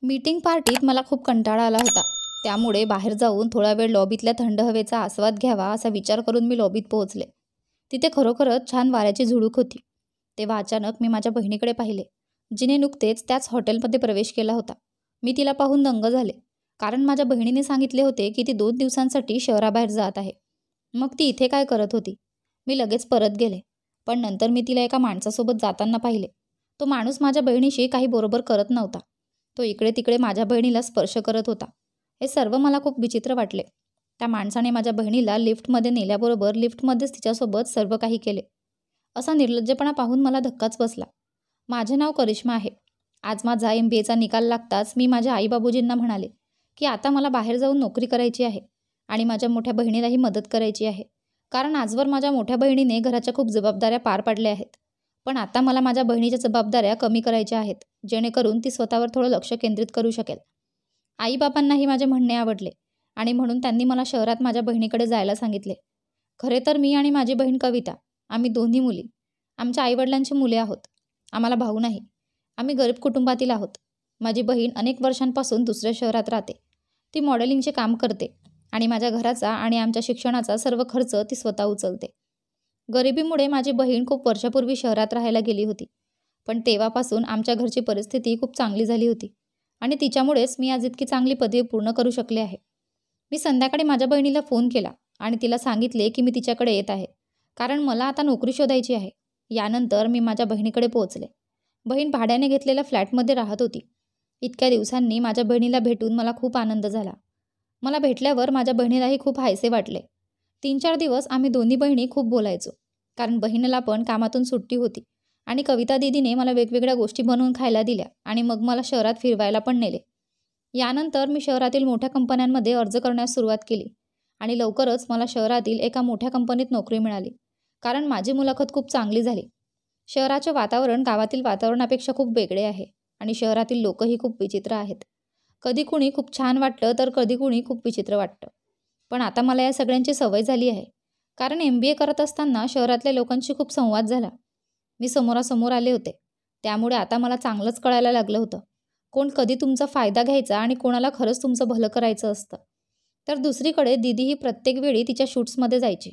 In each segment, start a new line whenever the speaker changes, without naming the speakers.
Meeting पार्टीत मला खूप कंटाळा आला होता. त्यामुळे बाहेर जाऊन थोडा वेळ लॉबीतल्या थंड हवेचा आस्वाद घ्यावा असा विचार करून मी लॉबीत पोहोचले. तिथे खरोखरच छान वाऱ्याची झुळूक होती. तेव्हा अचानक मी माझ्या बहिणीकडे पाहिले, जिने नुकतेच त्याच हॉटेलमध्ये प्रवेश केला होता. मी तिला पाहून दंग झाले, कारण माझ्या बहिणीने सांगितले होते की ती 2 दिवसांसाठी शहराबाहेर जात आहे. मग ती इथे काय करत होती? मी लगेच परत गेले, पण नंतर मी तिला एका माणसासोबत जाताना पाहिले. तो माणूस माझ्या बहिणीशी काही बरोबर करत नव्हता. तो इकडे तिकडे माझ्या बहिणीला स्पर्श करत होता. हे सर्व मला खूप विचित्र वाटले. त्या माणसाने माझ्या बहिणीला लिफ्टमध्ये नेल्याबरोबर लिफ्टमध्येच तिच्यासोबत सर्व काही केले. असा निर्लज्जपणा पाहून मला धक्काच बसला. माझे नाव करिश्मा आहे. आज माझा MBAचा निकाल लागताच मी माझ्या आईबाबूजींना म्हणाले की आता मला बाहेर जाऊन नोकरी करायची आहे आणि माझ्या मोठ्या बहिणीलाही मदत करायची आहे. कारण आजवर माझ्या मोठ्या बहिणीने घराच्या खूप जबाबदाऱ्या पार पाडल्या आहेत. पण आता मला माझ्या बहिणीच्या जबाबदाऱ्या कमी करायच्या आहेत, जेणेकरून ती स्वतःवर थोडं लक्ष केंद्रित करू शकेल. आईबाबांनाही माझे म्हणणे आवडले आणि म्हणून त्यांनी मला शहरात माझ्या बहिणीकडे जायला सांगितले. खरे तर मी आणि माझी बहीण कविता, आम्ही दोन्ही मुली आमच्या आईवडिलांची मुले आहोत. आम्हाला भाऊ नाही. आम्ही गरीब कुटुंबातील आहोत. माझी बहीण अनेक वर्षांपासून दुसऱ्या शहरात राहते. ती मॉडेलिंगचे काम करते आणि माझ्या घराचा आणि आमच्या शिक्षणाचा सर्व खर्च ती स्वतः उचलते. गरिबीमुळे माझी बहीण खूप वर्षापूर्वी शहरात राहायला गेली होती, पण तेव्हापासून आमच्या घरची परिस्थिती खूप चांगली झाली होती आणि तिच्यामुळेच मी आज इतकी चांगली पदवी पूर्ण करू शकले आहे. मी संध्याकाळी माझ्या बहिणीला फोन केला आणि तिला सांगितले की मी तिच्याकडे येत आहे, कारण मला आता नोकरी शोधायची आहे. यानंतर मी माझ्या बहिणीकडे पोहोचले. बहीण भाड्याने घेतलेल्या फ्लॅटमध्ये राहत होती. इतक्या दिवसांनी माझ्या बहिणीला भेटून मला खूप आनंद झाला. मला भेटल्यावर माझ्या बहिणीलाही खूप हायसे वाटले. 3-4 दिवस आम्ही दोन्ही बहिणी खूप बोलायचो, कारण बहिणीला पण कामातून सुट्टी होती आणि कविता दीदीने मला वेगवेगळ्या गोष्टी बनवून खायला दिल्या आणि मग मला शहरात फिरवायला पण नेले. यानंतर मी शहरातील मोठ्या कंपन्यांमध्ये अर्ज करण्यास सुरुवात केली आणि लवकरच मला शहरातील एका मोठ्या कंपनीत नोकरी मिळाली, कारण माझी मुलाखत खूप चांगली झाली. शहराचे वातावरण गावातील वातावरणापेक्षा खूप वेगळे आहे आणि शहरातील लोकही खूप विचित्र आहेत. कधी कुणी खूप छान वाटलं तर कधी कुणी खूप विचित्र वाटतं. पण आता मला या सगळ्यांची सवय झाली आहे, कारण MBA करत असताना शहरातल्या लोकांशी खूप संवाद झाला. मी समोरासमोर आले होते, त्यामुळे आता मला चांगलंच कळायला लागलं होतं कोण कधी तुमचा फायदा घ्यायचा आणि कोणाला खरंच तुमचं भलं करायचं असतं. तर दुसरीकडे दीदी ही प्रत्येक वेळी तिच्या शूट्समध्ये जायची.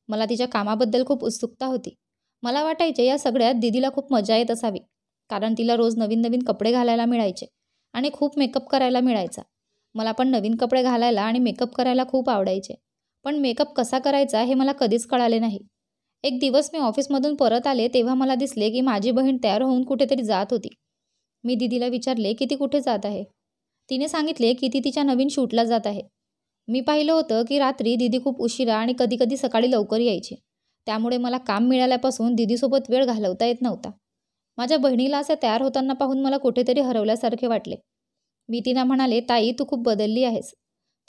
मला तिच्या कामाबद्दल खूप उत्सुकता होती. मला वाटायचे या सगळ्यात दीदीला खूप मजा येत असावी, कारण तिला रोज नवीन नवीन कपडे घालायला मिळायचे आणि खूप मेकअप करायला मिळायचा. मला पण नवीन कपडे घालायला आणि मेकअप करायला खूप आवडायचे, पण मेकअप कसा करायचा हे मला कधीच कळाले नाही. एक दिवस मी ऑफिसमधून परत आले तेव्हा मला दिसले की माझी बहीण तयार होऊन कुठेतरी जात होती. मी दीदीला विचारले की ती कुठे जात आहे. तिने सांगितले की ती तिच्या नवीन शूटला जात आहे. मी पाहिलं होतं की रात्री दीदी खूप उशिरा आणि कधीकधी सकाळी लवकर यायची, त्यामुळे मला काम मिळाल्यापासून दीदीसोबत वेळ घालवता येत नव्हता. माझ्या बहिणीला असे तयार होताना पाहून मला कुठेतरी हरवल्यासारखे वाटले. मी तिला म्हणाले, ताई तू खूप बदलली आहेस.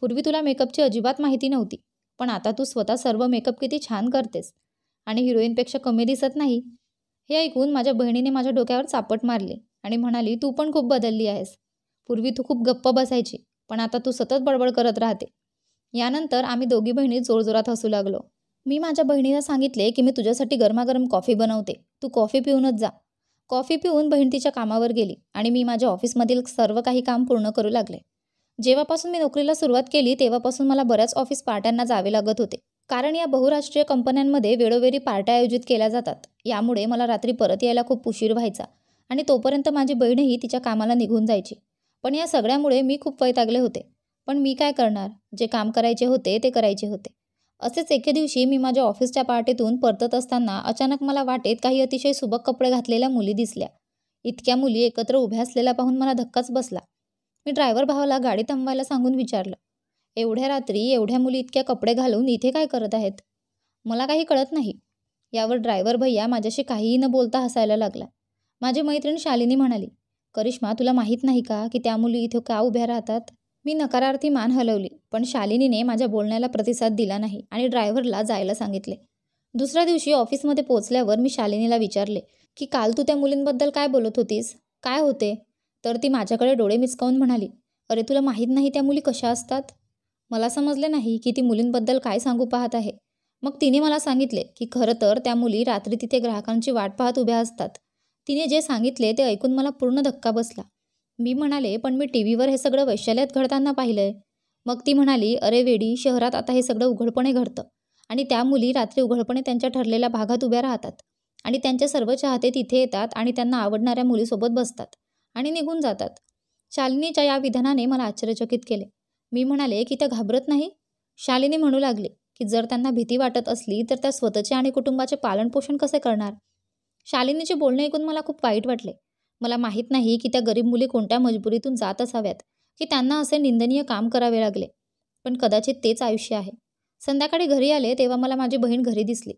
पूर्वी तुला मेकअपची अजिबात माहिती नव्हती, पण आता तू स्वतः सर्व मेकअप किती छान करतेस आणि हिरोईनपेक्षा कमी दिसत नाही. हे ऐकून माझ्या बहिणीने माझ्या डोक्यावर चापट मारली आणि म्हणाली, तू पण खूप बदलली आहेस. पूर्वी तू खूप गप्प बसायची, पण आता तू सतत बडबड करत राहते. यानंतर आम्ही दोघी बहिणी जोरजोरात हसू लागलो. मी माझ्या बहिणीला सांगितले की मी तुझ्यासाठी गरमागरम कॉफी बनवते, तू कॉफी पिऊनच जा. कॉफी पिऊन बहीण तिच्या कामावर गेली आणि मी माझ्या ऑफिसमधील सर्व काही काम पूर्ण करू लागले. जेव्हापासून मी नोकरीला सुरुवात केली तेव्हापासून मला बऱ्याच ऑफिस पार्ट्यांना जावे लागत होते, कारण या बहुराष्ट्रीय कंपन्यांमध्ये वेळोवेळी पार्ट्या आयोजित केल्या जातात. यामुळे मला रात्री परत यायला खूप उशीर व्हायचा आणि तोपर्यंत माझी बहीणही तिच्या कामाला निघून जायची. पण या सगळ्यामुळे मी खूप वैतागले होते. पण मी काय करणार, जे काम करायचे होते ते करायचे होते. असेच एके दिवशी मी माझ्या ऑफिसच्या पार्टीतून परतत असताना अचानक मला वाटेत काही अतिशय सुबक कपडे घातलेल्या मुली दिसल्या. इतक्या मुली एकत्र उभ्या असलेल्या पाहून मला धक्काच बसला. मी ड्रायव्हर भावाला गाडी थांबवायला सांगून विचारलं, एवढ्या रात्री एवढ्या मुली इतक्या कपडे घालून इथे काय करत आहेत? मला काही कळत नाही. यावर ड्रायव्हर भैया माझ्याशी काहीही न बोलता हसायला लागला. माझी मैत्रीण शालिनी म्हणाली, करिश्मा तुला माहीत नाही का की त्या मुली इथे का उभ्या राहतात? मी नकारार्थी मान हलवली, पण शालिनीने माझ्या बोलण्याला प्रतिसाद दिला नाही आणि ड्रायव्हरला जायला सांगितले. दुसऱ्या दिवशी ऑफिसमध्ये पोहोचल्यावर मी शालिनीला विचारले की काल तू त्या मुलींबद्दल काय बोलत होतीस, काय होते? तर ती माझ्याकडे डोळे मिचकावून म्हणाली, अरे तुला माहीत नाही त्या मुली कशा असतात? मला समजले नाही की ती मुलींबद्दल काय सांगू पाहत आहे. मग तिने मला सांगितले की खरं तर त्या मुली रात्री तिथे ग्राहकांची वाट पाहत उभ्या असतात. तिने जे सांगितले ते ऐकून मला पूर्ण धक्का बसला. मी म्हणाले, पण मी टीव्हीवर हे सगळं वैशाल्यात घडताना पाहिलंय. मग ती म्हणाली, अरे वेडी, शहरात आता हे सगळं उघडपणे घडतं आणि त्या मुली रात्री उघडपणे त्यांच्या ठरलेल्या भागात उभ्या राहतात आणि त्यांचे सर्व चाहते तिथे येतात आणि त्यांना आवडणाऱ्या मुलीसोबत बसतात आणि निघून जातात. शालिनीच्या या विधानाने मला आश्चर्यचकित केले. मी म्हणाले की त्या घाबरत नाही? शालिनी म्हणू लागली की जर त्यांना भीती वाटत असली तर त्या स्वतःचे आणि कुटुंबाचे पालनपोषण कसे करणार? शालिनीचे बोलणे ऐकून मला खूप वाईट वाटले. मला माहीत नाही की त्या गरीब मुली कोणत्या मजबुरीतून जात असाव्यात की त्यांना असे निंदनीय काम करावे लागले. पण कदाचित तेच आयुष्य आहे. संध्याकाळी घरी आले तेव्हा मला माझी बहीण घरी दिसली.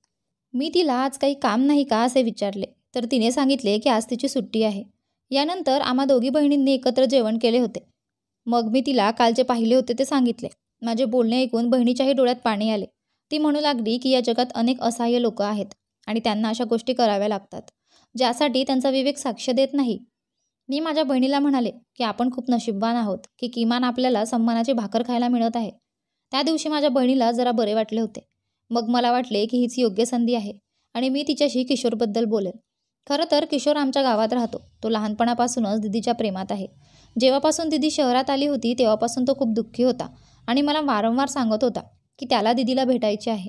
मी तिला आज काही काम नाही का असे विचारले तर तिने सांगितले की आज तिची सुट्टी आहे. यानंतर आम्हा दोघी बहिणींनी एकत्र जेवण केले होते. मग मी तिला कालचे पाहिले होते ते सांगितले. माझे बोलणे ऐकून बहिणीच्याही डोळ्यात पाणी आले. ती म्हणू लागली की या जगात अनेक असहाय्य लोक आहेत आणि त्यांना अशा गोष्टी कराव्या लागतात ज्यासाठी त्यांचा विवेक साक्ष देत नाही. मी माझ्या बहिणीला म्हणाले की आपण खूप नशीबवान आहोत की किमान आपल्याला सन्मानाची भाकर खायला मिळत आहे. त्या दिवशी माझ्या बहिणीला जरा बरे वाटले होते. मग मला वाटले की हीच योग्य संधी आहे आणि मी तिच्याशी किशोरबद्दल बोलेल. खरं तर किशोर आमच्या गावात राहतो. तो लहानपणापासूनच दिदीच्या प्रेमात आहे. जेव्हापासून दिदी शहरात आली होती तेव्हापासून तो खूप दुःखी होता आणि मला वारंवार सांगत होता की त्याला दिदीला भेटायचे आहे.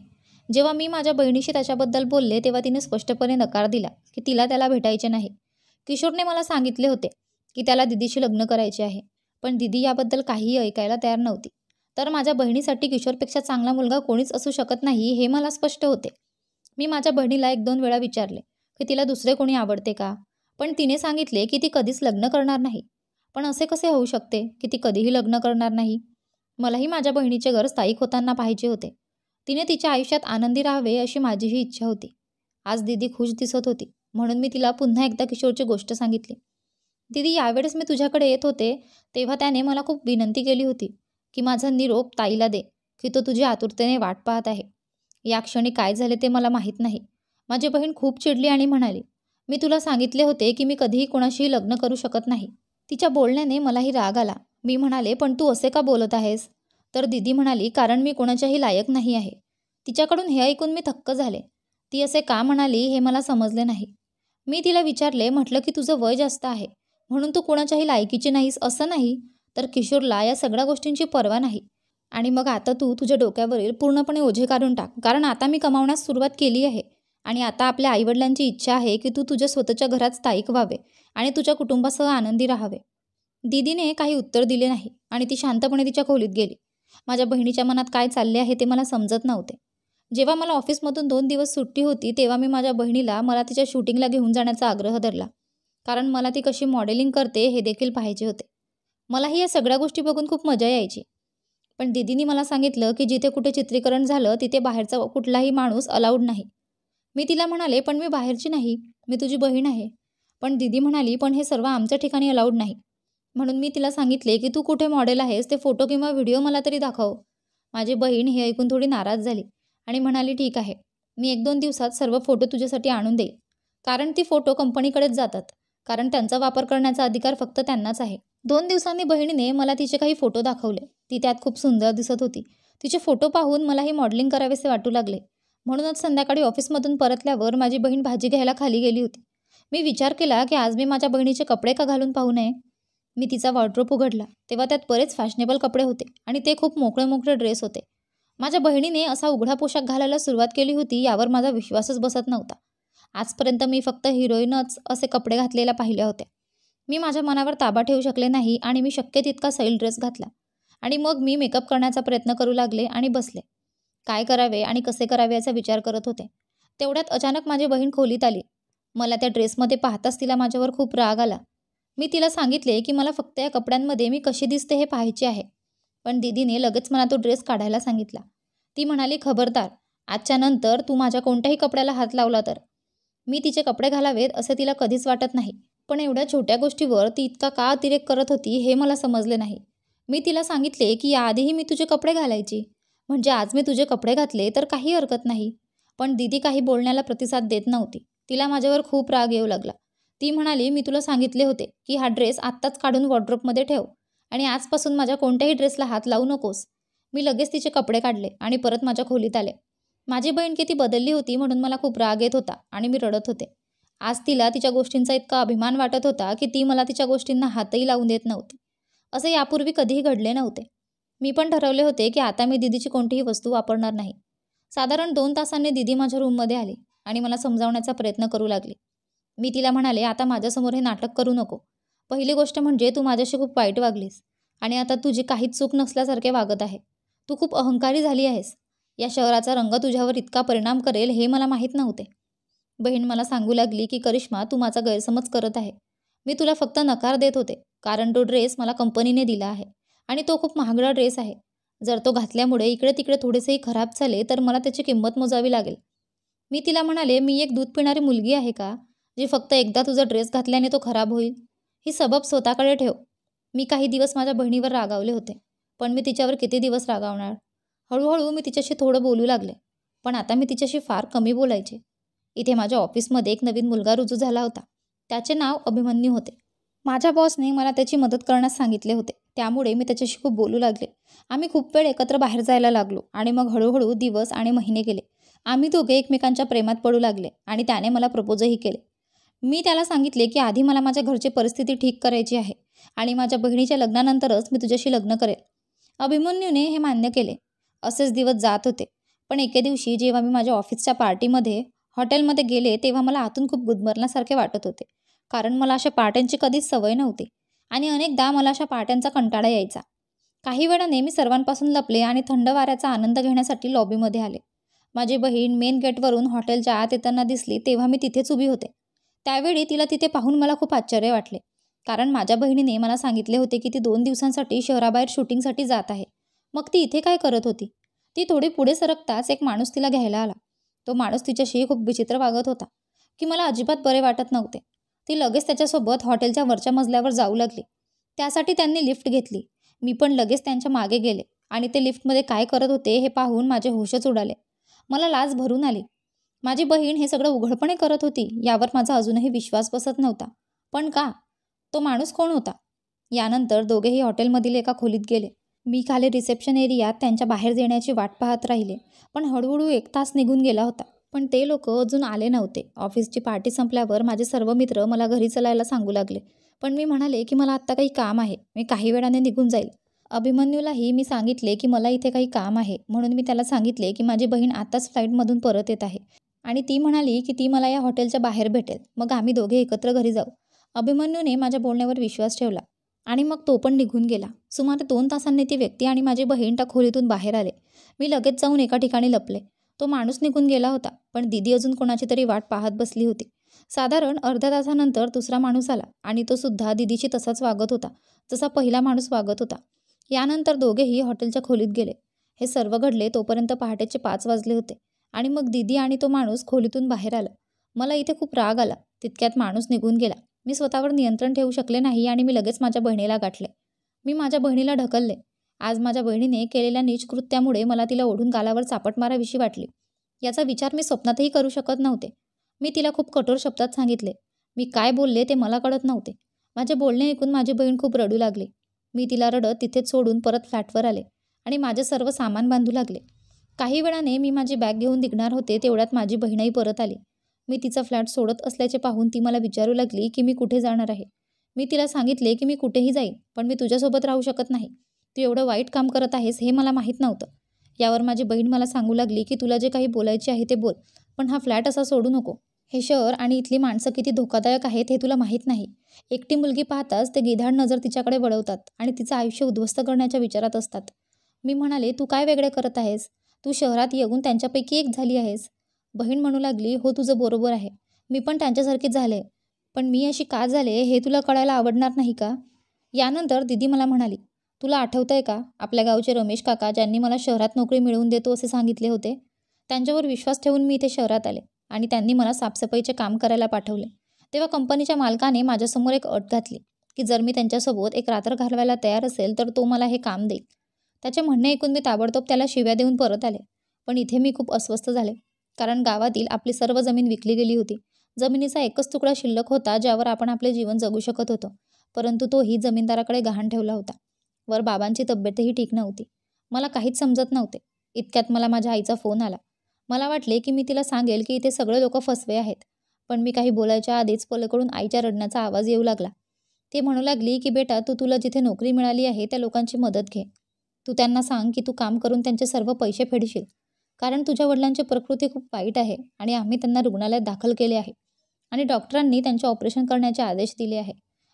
जेव्हा मी माझ्या बहिणीशी त्याच्याबद्दल बोलले तेव्हा तिने स्पष्टपणे नकार दिला की तिला त्याला भेटायचे नाही. किशोरने मला सांगितले होते की त्याला दिदीशी लग्न करायचे आहे, पण दिदी याबद्दल काहीही ऐकायला तयार नव्हती. तर माझ्या बहिणीसाठी किशोरपेक्षा चांगला मुलगा कोणीच असू शकत नाही हे मला स्पष्ट होते. मी माझ्या बहिणीला 1-2 वेळा विचारले की तिला दुसरे कोणी आवडते का, पण तिने सांगितले की ती कधीच लग्न करणार नाही. पण असे कसे होऊ शकते की ती कधीही लग्न करणार नाही? मलाही माझ्या बहिणीचे घर स्थायिक होताना पाहिजे होते. तिने तिच्या आयुष्यात आनंदी राहावे अशी माझीही इच्छा होती. आज दीदी खुश दिसत होती म्हणून मी तिला पुन्हा एकदा किशोरची गोष्ट सांगितली. दीदी, यावेळेस मी तुझ्याकडे येत होते तेव्हा त्याने मला खूप विनंती केली होती की माझा निरोप ताईला दे की तो तुझी आतुरतेने वाट पाहत आहे. या क्षणी काय झाले ते मला माहीत नाही. माझी बहीण खूप चिडली आणि म्हणाली, मी तुला सांगितले होते की मी कधीही कोणाशीही लग्न करू शकत नाही. तिच्या बोलण्याने मलाही राग आला. मी म्हणाले, पण तू असे का बोलत आहेस? तर दीदी म्हणाली, कारण मी कोणाच्याही लायक नाही आहे. तिच्याकडून हे ऐकून मी थक्क झाले. ती असे का म्हणाली हे मला समजले नाही. मी तिला विचारले, म्हटलं की तुझं वय जास्त आहे म्हणून तू कोणाच्याही लायकीची नाहीस असं नाही. तर किशोरला या सगळ्या गोष्टींची पर्वा नाही. आणि मग आता तू तुझ्या डोक्यावरील पूर्णपणे ओझे काढून टाक, कारण आता मी कमावण्यास सुरुवात केली आहे आणि आता आपल्या आईवडिलांची इच्छा आहे की तू तुझ्या स्वतःच्या घरात स्थायिक व्हावे आणि तुझ्या कुटुंबासह आनंदी राहावे. दीदीने काही उत्तर दिले नाही आणि ती शांतपणे तिच्या खोलीत गेली. माझ्या बहिणीच्या मनात काय चालले आहे ते मला समजत नव्हते. जेव्हा मला ऑफिसमधून 2 दिवस सुट्टी होती तेव्हा मी माझ्या बहिणीला मला तिच्या शूटिंगला घेऊन जाण्याचा आग्रह धरला, कारण मला ती कशी मॉडेलिंग करते हे देखील पाहिजे होते. मलाही या सगळ्या गोष्टी बघून खूप मजा यायची. पण दीदीने मला सांगितलं की जिथे कुठे चित्रीकरण झालं तिथे बाहेरचा कुठलाही माणूस अलाउड नाही. मी तिला म्हणाले, पण मी बाहेरची नाही, मी तुझी बहीण आहे. पण दीदी म्हणाली, पण हे सर्व आमच्या ठिकाणी अलाउड नाही. म्हणून मी तिला सांगितले की तू कुठे मॉडेल आहेस ते फोटो किंवा व्हिडिओ मला तरी दाखव. माझी बहीण हे ऐकून थोडी नाराज झाली आणि म्हणाली, ठीक आहे, मी 1-2 दिवसात सर्व फोटो तुझ्यासाठी आणून देईल. कारण ती फोटो कंपनीकडेच जातात, कारण त्यांचा वापर करण्याचा अधिकार फक्त त्यांनाच आहे. 2 दिवसांनी बहिणीने मला तिचे काही फोटो दाखवले. ती त्यात खूप सुंदर दिसत होती. तिचे फोटो पाहून मलाही मॉडेलिंग करावेसे वाटू लागले. म्हणूनच संध्याकाळी ऑफिसमधून परतल्यावर माझी बहीण भाजी घ्यायला खाली गेली होती. मी विचार केला की आज मी माझ्या बहिणीचे कपडे का घालून पाहू नये. मी तिचा वॉर्डरोब उघडला तेव्हा त्यात बरेच फॅशनेबल कपडे होते आणि ते खूप मोकळे मोकळे ड्रेस होते. माझ्या बहिणीने असा उघडा पोशाख घालायला सुरुवात केली होती यावर माझा विश्वासच बसत नव्हता. आजपर्यंत मी फक्त हिरोईनच असे कपडे घातलेल्या पाहिल्या होत्या. मी माझ्या मनावर ताबा ठेवू शकले नाही आणि मी शक्य तितका सैल ड्रेस घातला आणि मग मी मेकअप करण्याचा प्रयत्न करू लागले आणि बसले. काय करावे आणि कसे करावे याचा विचार करत होते. तेवढ्यात अचानक माझी बहीण खोलीत आली. मला त्या ड्रेसमध्ये पाहताच तिला माझ्यावर खूप राग आला. मी तिला सांगितले की मला फक्त या कपड्यांमध्ये मी कशी दिसते हे पाहायचे आहे. पण दीदीने लगेच मला तो ड्रेस काढायला सांगितला. ती म्हणाली, खबरदार, आजच्या नंतर तू माझ्या कोणत्याही कपड्याला हात लावला तर. मी तिचे कपडे घालावेत असे तिला कधीच वाटत नाही, पण एवढ्या छोट्या गोष्टीवर ती इतका का अतिरेक करत होती हे मला समजले नाही. मी तिला सांगितले की याआधीही मी तुझे कपडे घालायची, म्हणजे आज मी तुझे कपडे घातले तर काही हरकत नाही. पण दीदी काही बोलण्याला प्रतिसाद देत नव्हती. तिला माझ्यावर खूप राग येऊ लागला. ती म्हणाली, मी तुला सांगितले होते की हा ड्रेस आत्ताच काढून वॉर्डरोबमध्ये ठेव आणि आजपासून माझ्या कोणत्याही ड्रेसला हात लावू नकोस. मी लगेच तिचे कपडे काढले आणि परत माझ्या खोलीत आले. माझी बहीण किती बदलली होती म्हणून मला खूप राग येत होता आणि मी रडत होते. आज तिला तिच्या गोष्टींचा इतका अभिमान वाटत होता की ती मला तिच्या गोष्टींना हातही लावून देत नव्हती. असे यापूर्वी कधीही घडले नव्हते. मी पण ठरवले होते की आता मी दीदीची कोणतीही वस्तू वापरणार नाही. साधारण 2 तासांनी दीदी माझ्या रूममध्ये आली आणि मला समजावण्याचा प्रयत्न करू लागली. मी तिला म्हणाले, आता माझ्यासमोर हे नाटक करू नको. पहिली गोष्ट म्हणजे तू माझ्याशी खूप वाईट वागलीस आणि आता तुझी काहीच चूक नसल्यासारखे वागत आहे. तू खूप अहंकारी झाली आहेस. या शहराचा रंग तुझ्यावर इतका परिणाम करेल हे मला माहीत नव्हते. बहीण मला सांगू लागली की करिश्मा, तू माझा गैरसमज करत आहे. मी तुला फक्त नकार देत होते कारण तो ड्रेस मला कंपनीने दिला आहे आणि तो खूप महागडा ड्रेस आहे. जर तो घातल्यामुळे इकडे तिकडे थोडेसेही खराब झाले तर मला त्याची किंमत मोजावी लागेल. मी तिला म्हणाले, मी एक दूध पिणारी मुलगी आहे का जी फक्त एकदा तुझा ड्रेस घातल्याने तो खराब होईल? ही सबब स्वतःकडे ठेव. मी काही दिवस माझ्या बहिणीवर रागावले होते, पण मी तिच्यावर किती दिवस रागावणार? हळूहळू मी तिच्याशी थोडं बोलू लागले, पण आता मी तिच्याशी फार कमी बोलायचे. इथे माझ्या ऑफिसमध्ये एक नवीन मुलगा रुजू झाला होता. त्याचे नाव अभिमन्यू होते. माझ्या बॉसने मला त्याची मदत करण्यास सांगितले होते, त्यामुळे मी त्याच्याशी खूप बोलू लागले. आम्ही खूप वेळ एकत्र बाहेर जायला लागलो आणि मग हळूहळू दिवस आणि महिने गेले. आम्ही दोघे एकमेकांच्या प्रेमात पडू लागले आणि त्याने मला प्रपोजही केले. मी त्याला सांगितले की आधी मला माझ्या घरची परिस्थिती ठीक करायची आहे आणि माझ्या बहिणीच्या लग्नानंतरच मी तुझ्याशी लग्न करेल. अभिमन्यूने हे मान्य केले. असेच दिवस जात होते, पण एके दिवशी जेव्हा मी माझ्या ऑफिसच्या पार्टीमध्ये हॉटेलमध्ये गेले तेव्हा मला आतून खूप गुदमरल्यासारखे वाटत होते, कारण मला अशा पार्ट्यांची कधीच सवय नव्हती आणि अनेकदा मला अशा पार्ट्यांचा कंटाळा यायचा. काही वेळाने मी सर्वांपासून लपले आणि थंड वाऱ्याचा आनंद घेण्यासाठी लॉबीमध्ये आले. माझी बहीण मेन गेटवरून हॉटेलच्या आत येताना दिसली तेव्हा मी तिथेच उभी होते. त्यावेळी तिला तिथे पाहून मला खूप आश्चर्य वाटले, कारण माझ्या बहिणीने मला सांगितले होते की ती 2 दिवसांसाठी शहराबाहेर शूटिंगसाठी जात आहे. मग ती इथे काय करत होती? ती थोडी पुढे सरकताच एक माणूस तिला घ्यायला आला. तो माणूस तिच्याशी खूप विचित्र वागत होता की मला अजिबात बरे वाटत नव्हते. ती लगेच त्याच्यासोबत हॉटेलच्या वरच्या मजल्यावर जाऊ लागली. त्यासाठी त्यांनी लिफ्ट घेतली. मी पण लगेच त्यांच्या मागे गेले आणि ते लिफ्टमध्ये काय करत होते हे पाहून माझे होशच उडाले. मला लाज भरून आली. माझी बहीण हे सगळं उघडपणे करत होती यावर माझा अजूनही विश्वास बसत नव्हता. पण का? तो माणूस कोण होता? यानंतर दोघेही हॉटेलमधील एका खोलीत गेले. मी खाली रिसेप्शन एरियात त्यांच्या बाहेर येण्याची वाट पाहत राहिले, पण हळूहळू 1 तास निघून गेला होता. पण ते लोक अजून आले नव्हते. ऑफिसची पार्टी संपल्यावर माझे सर्व मित्र मला घरी चलायला सांगू लागले, पण मी म्हणाले की मला आत्ता काही काम आहे, मी काही वेळाने निघून जाईल. अभिमन्यूलाही मी सांगितले की मला इथे काही काम आहे, म्हणून मी त्याला सांगितले की माझी बहीण आताच फ्लाईटमधून परत येत आहे आणि ती म्हणाली की ती मला या हॉटेलच्या बाहेर भेटेल, मग आम्ही दोघे एकत्र घरी जाऊ. अभिमन्यूने माझ्या बोलण्यावर विश्वास ठेवला आणि मग तो पण निघून गेला. सुमारे 2 तासांनी ती व्यक्ती आणि माझी बहीण त्या खोलीतून बाहेर आले. मी लगेच जाऊन एका ठिकाणी लपले. तो माणूस निघून गेला होता, पण दीदी अजून कोणाची तरी वाट पाहत बसली होती. साधारण अर्ध्या तासानंतर दुसरा माणूस आला आणि तो सुद्धा दीदीशी तसाच वागत होता जसा पहिला माणूस वागत होता. यानंतर दोघेही हॉटेलच्या खोलीत गेले. हे सर्व घडले तोपर्यंत पहाटेचे 5 वाजले होते आणि मग दीदी आणि तो माणूस खोलीतून बाहेर आला. मला इथे खूप राग आला. तितक्यात माणूस निघून गेला. मी स्वतःवर नियंत्रण ठेवू शकले नाही आणि मी लगेच माझ्या बहिणीला गाठले. मी माझ्या बहिणीला ढकलले. आज माझ्या बहिणीने केलेल्या नीच कृत्यामुळे मला तिला ओढून गालावर चापट मारावीशी वाटली. याचा विचार मी स्वप्नातही करू शकत नव्हते. मी तिला खूप कठोर शब्दात सांगितले. मी काय बोलले ते मला कळत नव्हते. माझे बोलणे ऐकून माझी बहीण खूप रडू लागली. मी तिला रडत तिथेच सोडून परत फ्लॅटवर आले आणि माझे सर्व सामान बांधू लागले. काही वेळाने मी माझी बॅग घेऊन निघणार होते तेवढ्यात माझी बहीणही परत आली. मी तिचा फ्लॅट सोडत असल्याचे पाहून ती मला विचारू लागली की मी कुठे जाणार आहे. मी तिला सांगितले की मी कुठेही जाईन, पण मी तुझ्यासोबत राहू शकत नाही. तू एवढं वाईट काम करत आहेस हे मला माहीत नव्हतं. यावर माझी बहीण मला सांगू लागली की तुला जे काही बोलायचे आहे ते बोल, पण हा फ्लॅट असा सोडू नको. हे शहर आणि इथली माणसं किती धोकादायक आहेत हे तुला माहीत नाही. एकटी मुलगी पाहताच ते गिधाड नजर तिच्याकडे वळवतात आणि तिचं आयुष्य उद्ध्वस्त करण्याच्या विचारात असतात. मी म्हणाले, तू काय वेगळे करत आहेस? तू शहरात येऊन त्यांच्यापैकी एक झाली आहेस. बहीण म्हणू लागली, हो तुझं बरोबर आहे, मी पण त्यांच्यासारखीच झाले, पण मी अशी का झाले हे तुला कळायला आवडणार नाही का? यानंतर दीदी मला म्हणाली, तुला आठवतंय का आपल्या गावचे रमेश काका ज्यांनी मला शहरात नोकरी मिळवून देतो असे सांगितले होते? त्यांच्यावर विश्वास ठेवून मी इथे शहरात आले आणि त्यांनी मला साफसफाईचे काम करायला पाठवले. तेव्हा कंपनीच्या मालकाने माझ्यासमोर एक अट घातली की जर मी त्यांच्यासोबत एक रात्र घालवायला तयार असेल तर तो मला हे काम देईल. त्याचे म्हणणे ऐकून मी ताबडतोब त्याला शिव्या देऊन परत आले. पण इथे मी खूप अस्वस्थ झाले, कारण गावातील आपली सर्व जमीन विकली गेली होती. जमिनीचा एकच तुकडा शिल्लक होता ज्यावर आपण आपले जीवन जगू शकत होतो, परंतु तोही जमीनदाराकडे गहाण ठेवला होता. वर बाबांची तब्येतही ठीक नव्हती. मला काहीच समजत नव्हते. इतक्यात मला माझ्या आईचा फोन आला. मला वाटले की मी तिला सांगेल की इथे सगळे लोक फसवे आहेत, पण मी काही बोलायच्या आधीच पलीकडून आईच्या रडण्याचा आवाज येऊ लागला. ती म्हणू लागली की बेटा, तुला जिथे नोकरी मिळाली आहे त्या लोकांची मदत घे. तू त्यांना सांग की तू काम करून त्यांचे सर्व पैसे फेडशील, कारण तुझ्या वडिलांची प्रकृती खूप वाईट आहे आणि आम्ही त्यांना रुग्णालयात दाखल केले आहे आणि डॉक्टरांनी त्यांचे ऑपरेशन करण्याचे आदेश दिले आहे.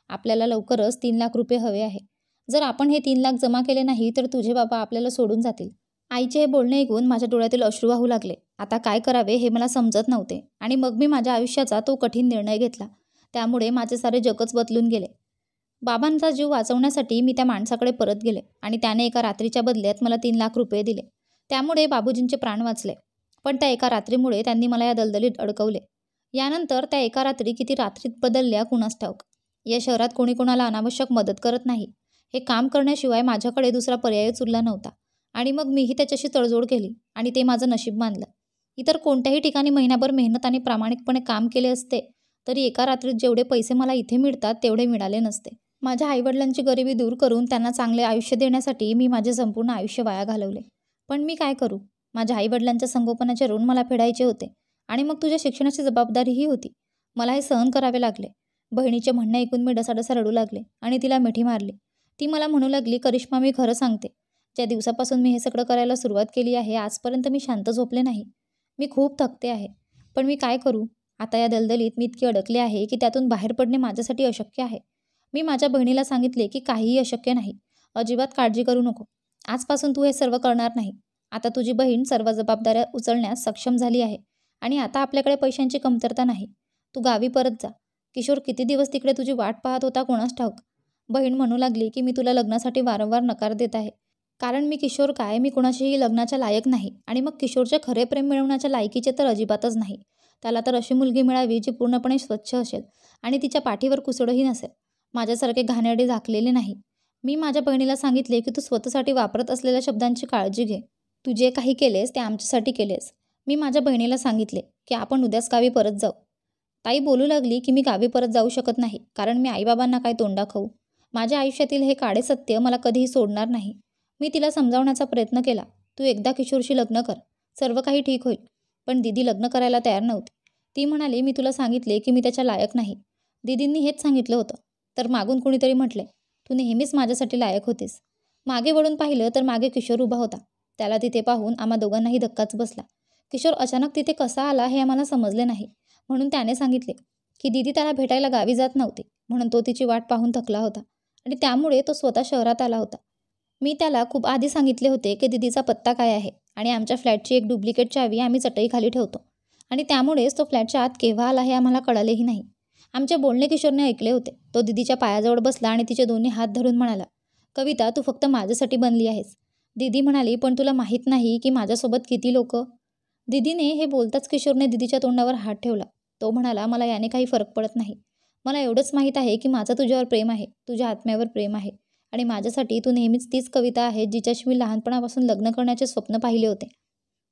आपल्याला लवकरच 3 लाख रुपये हवे आहे. जर आपण हे 3 लाख जमा केले नाही तर तुझे बाबा आपल्याला सोडून जातील. आईचे हे बोलणे ऐकून माझ्या डोळ्यातील अश्रू वाहू लागले. आता काय करावे हे मला समजत नव्हते आणि मग मी माझ्या आयुष्याचा तो कठीण निर्णय घेतला. त्यामुळे माझे सारे जगच बदलून गेले. बाबांचा जीव वाचवण्यासाठी मी त्या माणसाकडे परत गेले आणि त्याने एका रात्रीच्या बदल्यात मला 3 लाख रुपये दिले. त्यामुळे बाबूजींचे प्राण वाचले. पण त्या एका रात्रीमुळे त्यांनी मला या दलदलीत अडकवले. यानंतर त्या एका रात्री किती रात्रीत बदलल्या कुणास ठाऊक. या शहरात कोणी कोणाला अनावश्यक मदत करत नाही. हे काम करण्याशिवाय माझ्याकडे दुसरा पर्यायच उरला नव्हता आणि मग मीही त्याच्याशी तडजोड केली आणि ते माझं नशीब मानलं. इतर कोणत्याही ठिकाणी महिनाभर मेहनत आणि प्रामाणिकपणे काम केले असते तरी एका रात्रीत जेवढे पैसे मला इथे मिळतात तेवढे मिळाले नसते. माझ्या आईवडिलांची गरिबी दूर करून त्यांना चांगले आयुष्य देण्यासाठी मी माझे संपूर्ण आयुष्य वाया घालवले. पण मी काय करू? माझ्या आईवडिलांच्या संगोपनाचे ऋण मला फेडायचे होते आणि मग तुझ्या शिक्षणाची जबाबदारीही होती. मला हे सहन करावे लागले. बहिणीचे म्हणणे ऐकून मी डसाडसा रडू लागले आणि तिला मिठी मारली. ती मला म्हणू लागली, करिश्मा, मी खरं सांगते, ज्या दिवसापासून मी हे सगळं करायला सुरुवात केली आहे आजपर्यंत मी शांत झोपले नाही. मी खूप थकते आहे. पण मी काय करू? आता या दलदलीत मी इतकी अडकले आहे की त्यातून बाहेर पडणे माझ्यासाठी अशक्य आहे. मी माझ्या बहिणीला सांगितले की काहीही अशक्य नाही. अजिबात काळजी करू नको. आजपासून तू हे सर्व करणार नाही. आता तुझी बहीण सर्व जबाबदाऱ्या उचलण्यास सक्षम झाली आहे आणि आता आपल्याकडे पैशांची कमतरता नाही. तू गावी परत जा. किशोर किती दिवस तिकडे तुझी वाट पाहत होता कोणास ठाऊक. बहीण म्हणू लागली की मी तुला लग्नासाठी वारंवार नकार देत आहे, कारण मी किशोर काय, मी कुणाशीही लग्नाच्या लायक नाही आणि मग किशोरचे खरे प्रेम मिळवण्याच्या लायकीचे तर अजिबातच नाही. त्याला तर अशी मुलगी मिळावी जी पूर्णपणे स्वच्छ असेल आणि तिच्या पाठीवर कुसडही नसेल. माझ्यासारखे घाणेरडे झाकलेले नाही. मी माझ्या बहिणीला सांगितले की तू स्वतःसाठी वापरत असलेल्या शब्दांची काळजी घे. तू जे काही केलेस ते आमच्यासाठी केलेस. मी माझ्या बहिणीला सांगितले की आपण उद्याच गावी परत जाऊ. ताई बोलू लागली की मी गावी परत जाऊ शकत नाही, कारण मी आईबाबांना काय तोंड दाखवू. माझ्या आयुष्यातील हे काळे सत्य मला कधीही सोडणार नाही. मी तिला समजावण्याचा प्रयत्न केला. तू एकदा किशोरशी लग्न कर, सर्व काही ठीक होईल. पण दीदी लग्न करायला तयार नव्हती. ती म्हणाली, मी तुला सांगितले की मी त्याच्या लायक नाही. दीदींनी हेच सांगितलं होतं. तर मागून कुणीतरी म्हटले, तू नेहमीच माझ्यासाठी लायक होतीस. मागे वळून पाहिलं तर मागे किशोर उभा होता. त्याला तिथे पाहून आम्हा दोघांनाही धक्काच बसला. किशोर अचानक तिथे कसा आला हे आम्हाला समजले नाही. म्हणून त्याने सांगितले की दीदी त्याला भेटायला गावी जात नव्हती, म्हणून तो तिची वाट पाहून थकला होता आणि त्यामुळे तो स्वतः शहरात आला होता. मी त्याला खूप आधी सांगितले होते की दीदीचा पत्ता काय आहे आणि आमच्या फ्लॅटची एक डुप्लिकेट चावी आम्ही चटईखाली ठेवतो आणि त्यामुळेच तो फ्लॅटच्या आत केव्हा आला हे आम्हाला कळालेही नाही. आमचे बोलणे किशोरने ऐकले होते. तो दीदीच्या पायाजवळ बसला आणि तिचे दोन्ही हात धरून म्हणाला, कविता, तू फक्त माझ्यासाठी बनली आहेस. दीदी म्हणाली, पण तुला माहीत नाही की माझ्यासोबत किती लोक. दीदीने हे बोलताच किशोरने दीदीच्या तोंडावर हात ठेवला. तो म्हणाला, मला याने काही फरक पडत नाही. मला एवढंच माहीत आहे की माझं तुझ्यावर प्रेम आहे, तुझ्या आत्म्यावर प्रेम आहे आणि माझ्यासाठी तू नेहमीच तीच कविता आहे जिच्याशी मी लहानपणापासून लग्न करण्याचे स्वप्न पाहिले होते.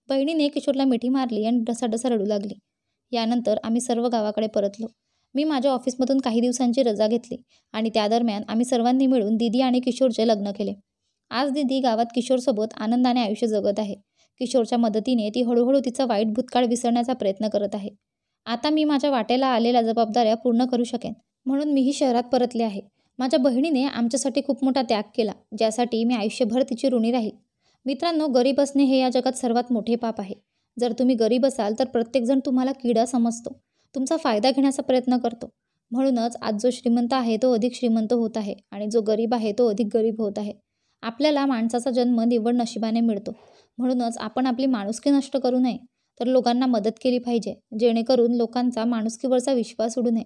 बहिणीने किशोरला मिठी मारली आणि डसाडसा रडू लागली. यानंतर आम्ही सर्व गावाकडे परतलो. मी माझ्या ऑफिसमधून काही दिवसांची रजा घेतली आणि त्या दरम्यान आम्ही सर्वांनी मिळून दीदी आणि किशोरचे लग्न केले. आज दीदी गावात किशोरसोबत आनंदाने आयुष्य जगत आहे. किशोरच्या मदतीने ती हळूहळू तिचा वाईट भूतकाळ विसरण्याचा प्रयत्न करत आहे. आता मी माझ्या वाटेला आलेल्या जबाबदाऱ्या पूर्ण करू शकेन, म्हणून मीही शहरात परतले आहे. माझ्या बहिणीने आमच्यासाठी खूप मोठा त्याग केला, ज्यासाठी मी आयुष्यभर तिची ऋणी राहील. मित्रांनो, गरीब असणे हे या जगात सर्वात मोठे पाप आहे. जर तुम्ही गरीब असाल तर प्रत्येकजण तुम्हाला किडा समजतो, तुमचा फायदा घेण्याचा प्रयत्न करतो. म्हणूनच आज जो श्रीमंत आहे तो अधिक श्रीमंत होत आहे आणि जो गरीब आहे तो अधिक गरीब होत आहे. आपल्याला माणसाचा जन्म निव्वळ नशिबाने मिळतो. म्हणूनच आपण आपली माणुसकी नष्ट करू नये, तर लोकांना मदत केली पाहिजे, जेणेकरून लोकांचा माणुसकीवरचा विश्वास उडू नये.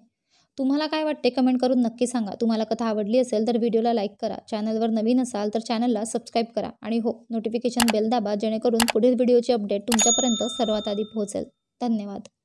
तुम्हाला काय वाटते कमेंट करून नक्की सांगा. तुम्हाला कथा आवडली असेल तर व्हिडिओला लाईक करा. चॅनलवर नवीन असाल तर चॅनलला सबस्क्राईब करा आणि हो, नोटिफिकेशन बेल दाबा, जेणेकरून पुढील व्हिडिओची अपडेट तुमच्यापर्यंत सर्वात आधी पोहोचेल. धन्यवाद.